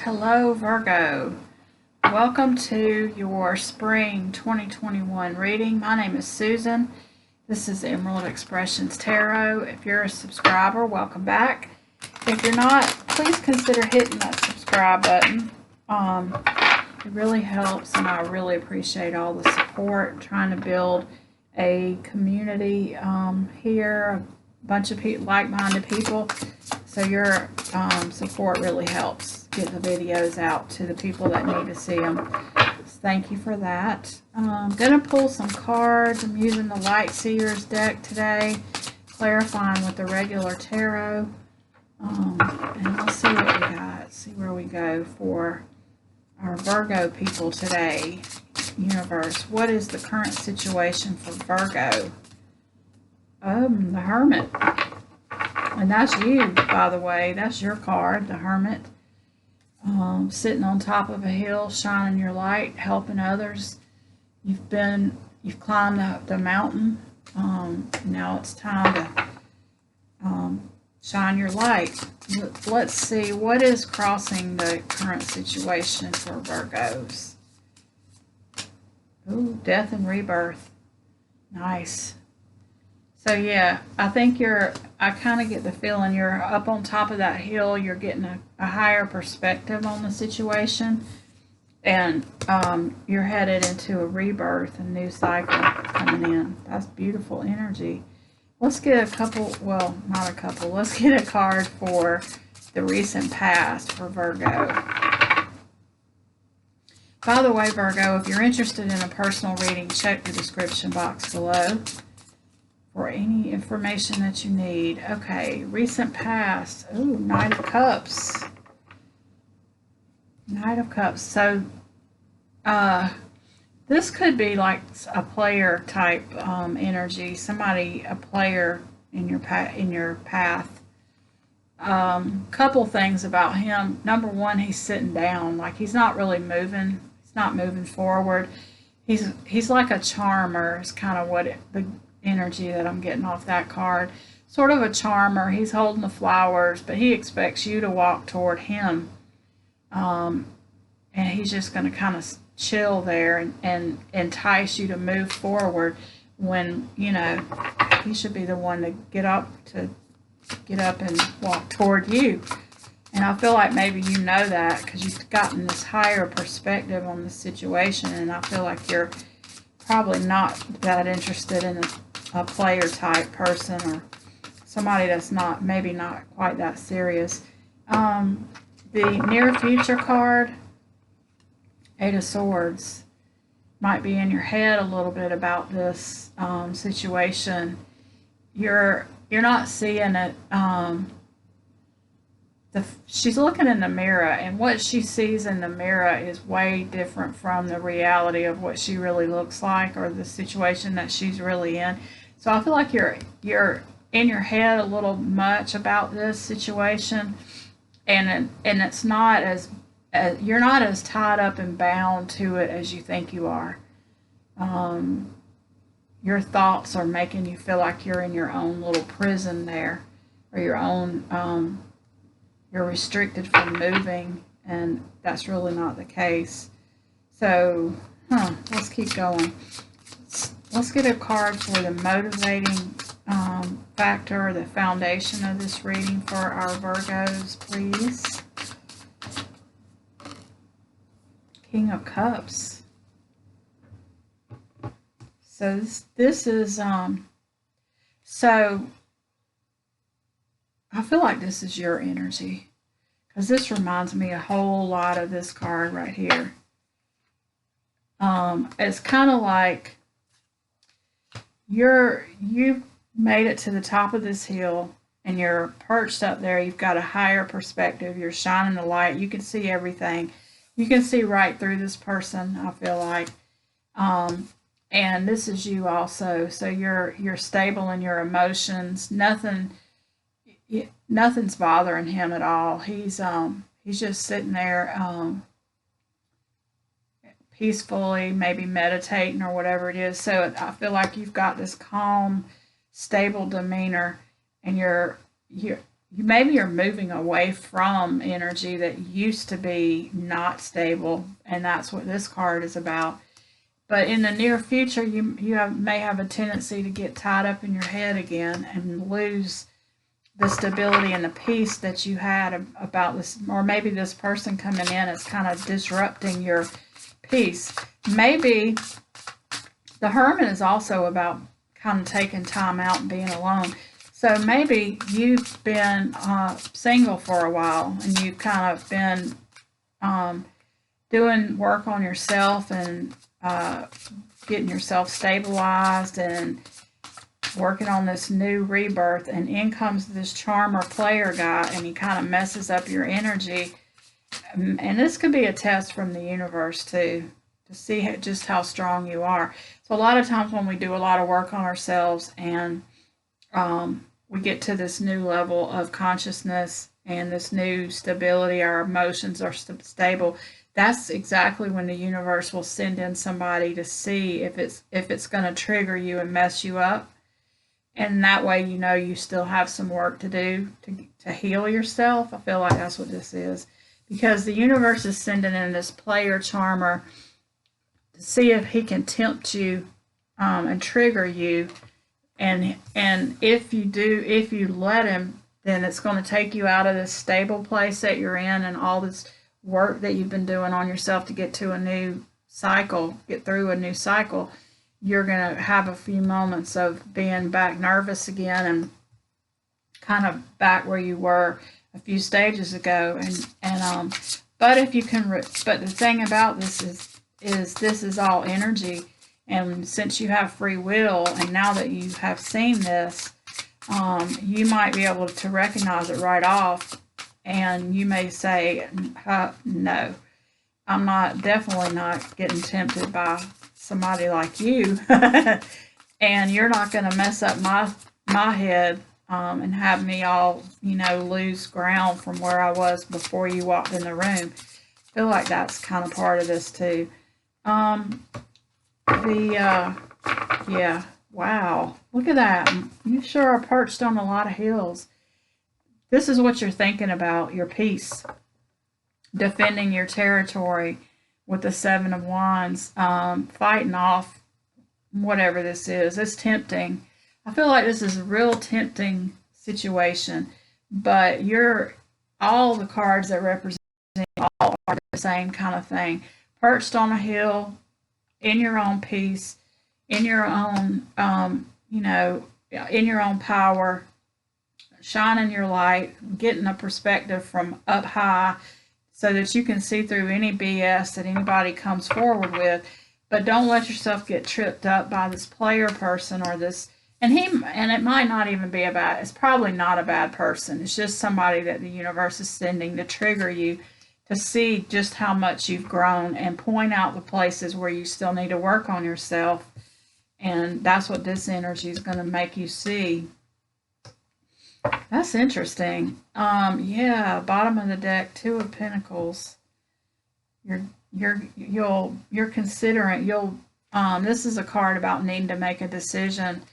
Hello Virgo, welcome to your spring 2021 reading. My name is Susan. This is Emerald Expressions Tarot. If you're a subscriber, welcome back. If you're not, please consider hitting that subscribe button. It really helps, and I really appreciate all the support. Trying to build a community here, a bunch of like-minded people. So your support really helps get the videos out to the people that need to see them. So thank you for that. I'm going to pull some cards. I'm using the Light Seers deck today, clarifying with the regular tarot. And let's see what we got. See where we go for our Virgo people today. Universe, what is the current situation for Virgo? The Hermit. And that's you, by the way. That's your card, the Hermit. Sitting on top of a hill, shining your light, helping others. You've climbed the mountain. Now it's time to shine your light. Let's see, what is crossing the current situation for Virgos? Ooh, death and rebirth. Nice. So yeah, I think I kind of get the feeling you're up on top of that hill. You're getting a higher perspective on the situation. And you're headed into a rebirth, a new cycle coming in. That's beautiful energy. Let's get a couple, well, not a couple. Let's get a card for the recent past for Virgo. By the way, Virgo, if you're interested in a personal reading, check the description box below for any information that you need. Okay, recent past. Ooh, Knight of Cups. Knight of Cups. So, this could be like a player type energy. Somebody, a player in your path. Couple things about him. Number one, he's sitting down. Like he's not really moving. He's not moving forward. He's like a charmer. Is kind of what the energy that I'm getting off that card. Sort of a charmer. He's holding the flowers, but he expects you to walk toward him. And he's just going to kind of chill there and entice you to move forward when, you know, he should be the one to get up and walk toward you. And I feel like maybe you know that because you've gotten this higher perspective on the situation, and I feel like you're probably not that interested in a player type person or somebody that's maybe not quite that serious. The near future card, Eight of Swords, might be in your head a little bit about this situation. You're not seeing it. She's looking in the mirror, and what she sees in the mirror is way different from the reality of what she really looks like or the situation that she's really in. So I feel like you're in your head a little much about this situation, and it's not as you're not as tied up and bound to it as you think you are. Your thoughts are making you feel like you're in your own little prison there, or your own. You're restricted from moving, and that's really not the case. So, let's keep going. Let's get a card for the motivating factor, the foundation of this reading for our Virgos, please. King of Cups. So this is so I feel like this is your energy, because this reminds me a whole lot of this card right here. It's kind of like you've made it to the top of this hill, and you're perched up there. You've got a higher perspective. You're shining the light. You can see everything. You can see right through this person, I feel like. And this is you also. So you're stable in your emotions. Nothing's bothering him at all. He's just sitting there peacefully, maybe meditating or whatever it is. So I feel like you've got this calm, stable demeanor, and you're maybe you're moving away from energy that used to be not stable, and that's what this card is about. But in the near future, may have a tendency to get tied up in your head again and lose the stability and the peace that you had about this, or maybe this person coming in is kind of disrupting your peace. Maybe the Hermit is also about kind of taking time out and being alone. So maybe you've been single for a while, and you've kind of been doing work on yourself and getting yourself stabilized and working on this new rebirth, and in comes this charmer player guy, and he kind of messes up your energy. And this could be a test from the universe too, to see just how strong you are. So a lot of times when we do a lot of work on ourselves and we get to this new level of consciousness and this new stability, our emotions are stable, that's exactly when the universe will send in somebody to see if it's going to trigger you and mess you up. And that way, you know, you still have some work to do to heal yourself. I feel like that's what this is. Because the universe is sending in this player charmer to see if he can tempt you and trigger you. And if you let him, then it's going to take you out of this stable place that you're in and all this work that you've been doing on yourself to get to a new cycle, get through a new cycle. You're going to have a few moments of being back nervous again and kind of back where you were a few stages ago. But if you can, but the thing about this is this is all energy, and since you have free will, and now that you have seen this, you might be able to recognize it right off, and you may say, no, I'm definitely not getting tempted by somebody like you, and you're not going to mess up my head and have me all, you know, lose ground from where I was before you walked in the room. I feel like that's kind of part of this too. Yeah, wow, look at that. You sure are perched on a lot of hills. This is what you're thinking about, your peace, defending your territory with the Seven of Wands, fighting off whatever this is. It's tempting. I feel like this is a real tempting situation, but all the cards that represent all are the same kind of thing. Perched on a hill, in your own peace, in your own, in your own power, shining your light, getting a perspective from up high so that you can see through any BS that anybody comes forward with. But don't let yourself get tripped up by this player person or this. And it might not even be it's probably not a bad person. It's just somebody that the universe is sending to trigger you, to see just how much you've grown and point out the places where you still need to work on yourself. And that's what this energy is going to make you see. That's interesting. Yeah, bottom of the deck, Two of Pentacles. You're considering, this is a card about needing to make a decision,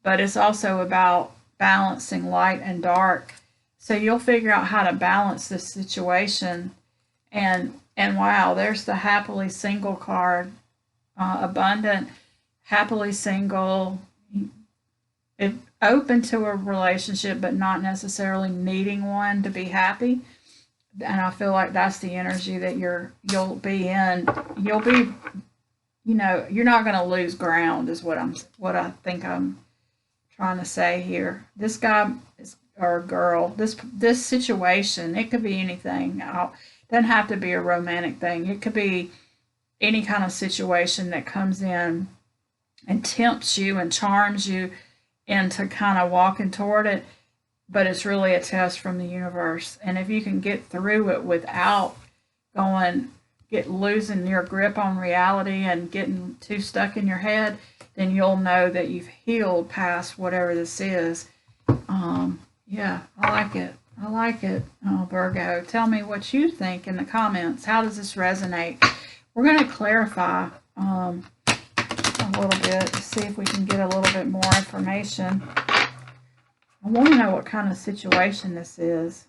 but it's also about balancing light and dark. So you'll figure out how to balance this situation. And wow, there's the happily single card, abundant, happily single, open to a relationship, but not necessarily needing one to be happy. And I feel like that's the energy that you'll be in. You'll be, you're not going to lose ground is what I think I'm trying to say here. This guy or girl, this situation, it could be anything. It doesn't have to be a romantic thing. It could be any kind of situation that comes in and tempts you and charms you into kind of walking toward it, but it's really a test from the universe. And if you can get through it without losing your grip on reality and getting too stuck in your head, then you'll know that you've healed past whatever this is. Yeah, I like it. I like it. Oh, Virgo, tell me what you think in the comments. How does this resonate? We're going to clarify a little bit to see if we can get a little bit more information. I want to know what kind of situation this is.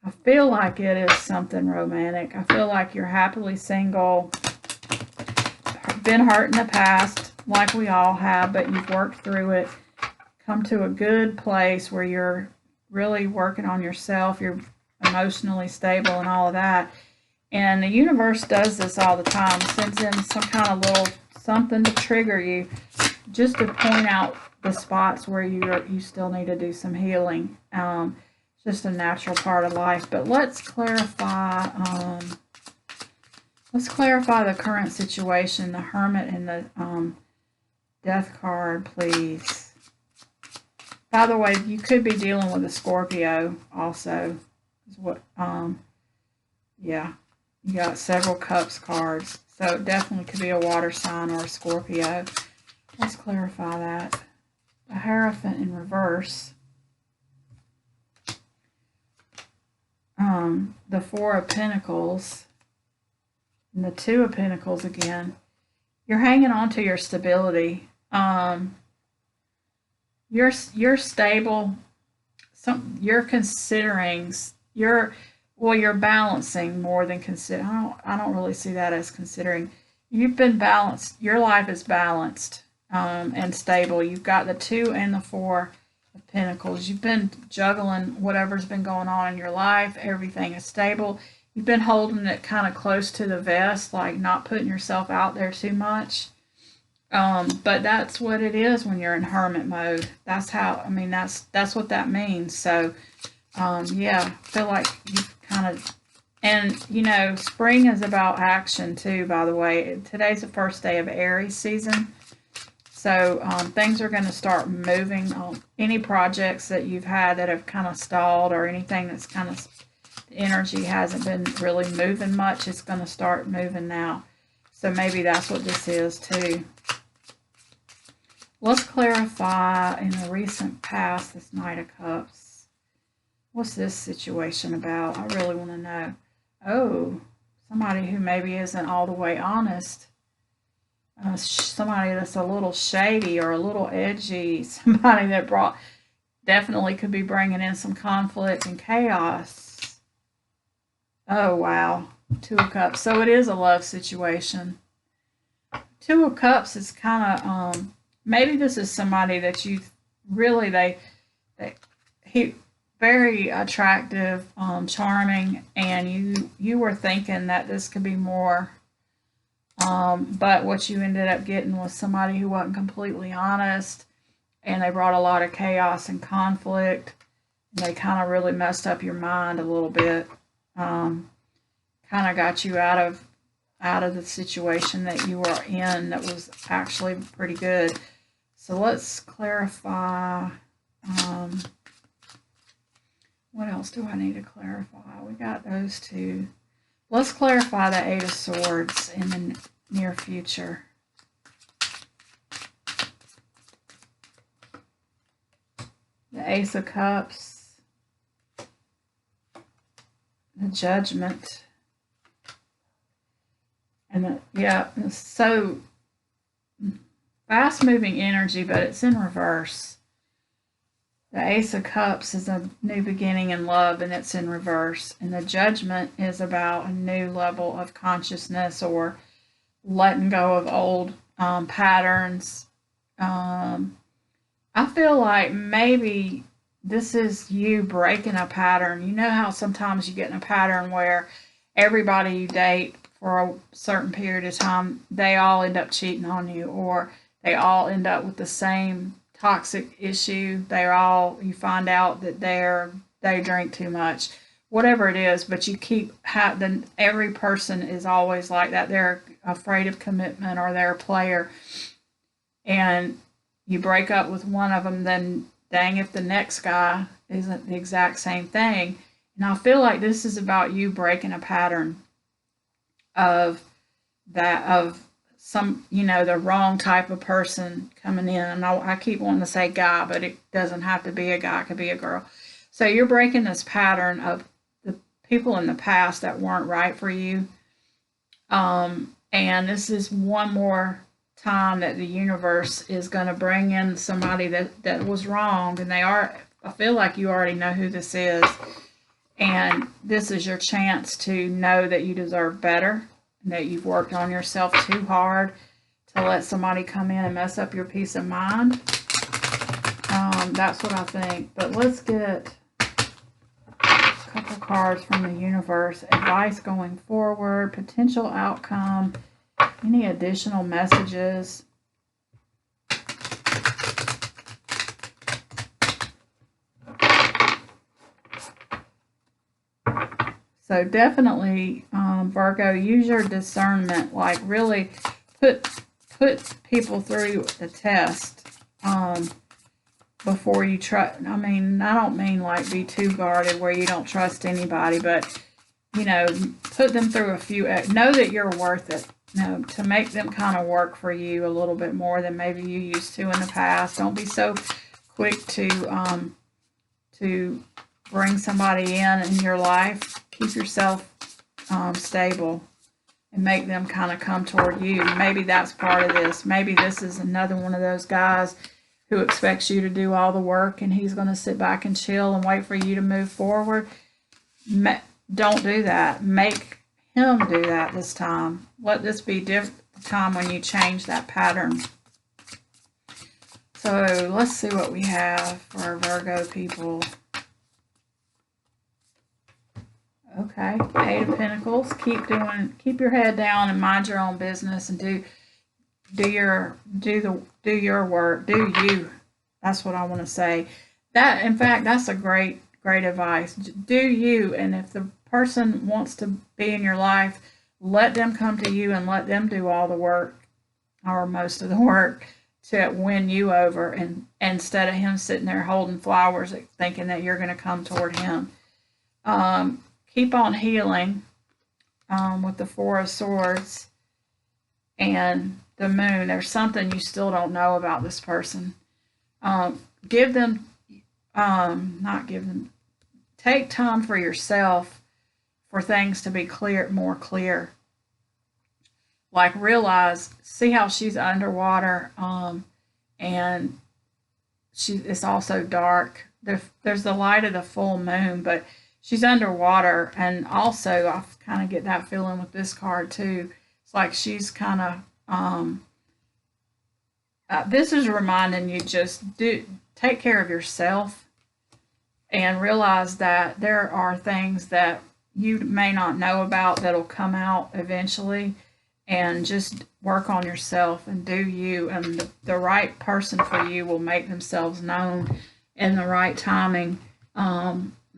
I feel like it is something romantic. I feel like you're happily single, been hurt in the past, like we all have, but you've worked through it, come to a good place where you're really working on yourself, you're emotionally stable and all of that. And the universe does this all the time, sends in some kind of little something to trigger you, just to point out the spots where you still need to do some healing. It's just a natural part of life. But let's clarify. Let's clarify the current situation, the Hermit and the Death card, please. By the way, you could be dealing with a Scorpio also. Is what? Yeah. You got several Cups cards, so it definitely could be a water sign or a Scorpio. Let's clarify that. The Hierophant in reverse. The Four of Pentacles. And the Two of Pentacles again. You're hanging on to your stability. You're stable. You're considering. You're balancing more than consider. I don't really see that as considering. You've been balanced. Your life is balanced and stable. You've got the Two and the Four of Pentacles. You've been juggling whatever's been going on in your life. Everything is stable. You've been holding it kind of close to the vest, like not putting yourself out there too much. But that's what it is when you're in hermit mode. That's how. I mean, that's what that means. So, yeah, I feel like you kind of, and you know, spring is about action too, by the way. Today's the first day of Aries season, so things are going to start moving on any projects that you've had that have kind of stalled, or anything that's kind of, the energy hasn't been really moving much. It's going to start moving now, so maybe that's what this is too. Let's clarify in the recent past, this Knight of Cups. What's this situation about? I really want to know. Oh, somebody who maybe isn't all the way honest. Somebody that's a little shady or a little edgy. Somebody that definitely could be bringing in some conflict and chaos. Oh, wow. Two of Cups. So it is a love situation. Two of Cups is kind of, maybe this is somebody that you really, he very attractive, charming, and you were thinking that this could be more, but what you ended up getting was somebody who wasn't completely honest, and they brought a lot of chaos and conflict, and they kind of really messed up your mind a little bit, kind of got you out of the situation that you were in that was actually pretty good. So let's clarify. What else do I need to clarify? We got those two. Let's clarify the Eight of Swords in the near future. The Ace of Cups. The Judgment. And it's so fast moving energy, but it's in reverse. The Ace of Cups is a new beginning in love, and it's in reverse. And the Judgment is about a new level of consciousness, or letting go of old patterns. I feel like maybe this is you breaking a pattern. You know how sometimes you get in a pattern where everybody you date for a certain period of time, they all end up cheating on you, or they all end up with the same toxic issue. You find out that they drink too much, whatever it is, but you keep every person is always like that. They're afraid of commitment, or they're a player, and you break up with one of them, then dang if the next guy isn't the exact same thing. And I feel like this is about you breaking a pattern of some, the wrong type of person coming in. And I keep wanting to say guy, but it doesn't have to be a guy. It could be a girl. So you're breaking this pattern of the people in the past that weren't right for you. And this is one more time that the universe is going to bring in somebody that was wrong, and I feel like you already know who this is, and this is your chance to know that you deserve better, and that you've worked on yourself too hard to let somebody come in and mess up your peace of mind. That's what I think. But let's get a couple cards from the universe. Advice going forward, potential outcome, any additional messages. So definitely, Virgo, use your discernment. Like really put people through the test before you try. I mean, I don't mean like be too guarded where you don't trust anybody, but you know, put them through a few. Know that you're worth it. You know, to make them kind of work for you a little bit more than maybe you used to in the past. Don't be so quick to bring somebody in your life. Keep yourself stable and make them kind of come toward you. Maybe that's part of this. Maybe this is another one of those guys who expects you to do all the work and he's going to sit back and chill and wait for you to move forward. Don't do that. Make him do that this time. Let this be the time when you change that pattern. So let's see what we have for our Virgo people. Okay, Eight of Pentacles. Keep your head down and mind your own business and do your work. Do you? That's what I want to say. That, in fact, that's a great advice. Do you, and if the person wants to be in your life, let them come to you and let them do all the work or most of the work to win you over, and instead of him sitting there holding flowers thinking that you're going to come toward him. Keep on healing with the Four of Swords and the Moon. There's something you still don't know about this person. Take time for yourself for things to be more clear. Like see how she's underwater, and it's also dark. There's the light of the full moon, but she's underwater, and also I kind of get that feeling with this card too. It's like she's kind of, this is reminding you just take care of yourself and realize that there are things that you may not know about that'll come out eventually, and just work on yourself and do you, and the right person for you will make themselves known in the right timing.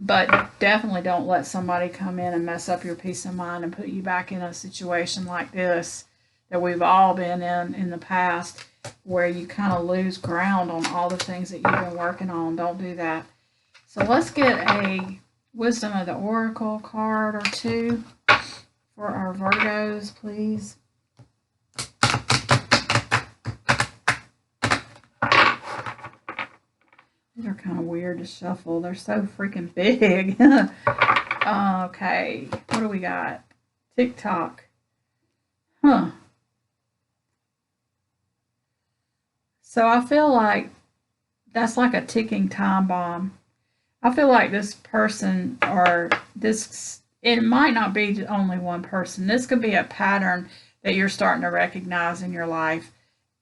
But definitely don't let somebody come in and mess up your peace of mind and put you back in a situation like this that we've all been in the past, where you kind of lose ground on all the things that you've been working on. Don't do that. So let's get a Wisdom of the Oracle card or two for our Virgos, please. These are kind of weird to shuffle. They're so freaking big. Okay, what do we got? TikTok. Huh. So I feel like that's like a ticking time bomb. I feel like this person, or this, it might not be only one person. This could be a pattern that you're starting to recognize in your life.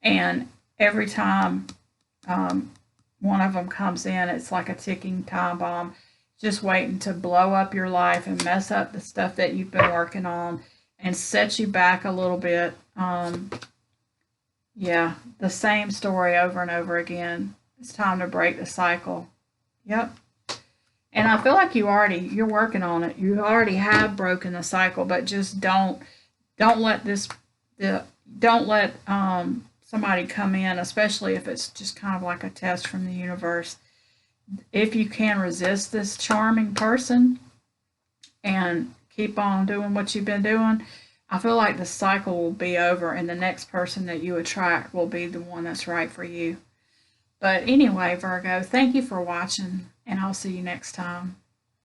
And every time one of them comes in, it's like a ticking time bomb, just waiting to blow up your life and mess up the stuff that you've been working on and set you back a little bit. Yeah, the same story over and over again. It's time to break the cycle. Yep. And I feel like you're working on it. You already have broken the cycle, but just don't let somebody come in, especially if it's just kind of like a test from the universe. If you can resist this charming person and keep on doing what you've been doing, I feel like the cycle will be over and the next person that you attract will be the one that's right for you. But anyway, Virgo, thank you for watching, and I'll see you next time.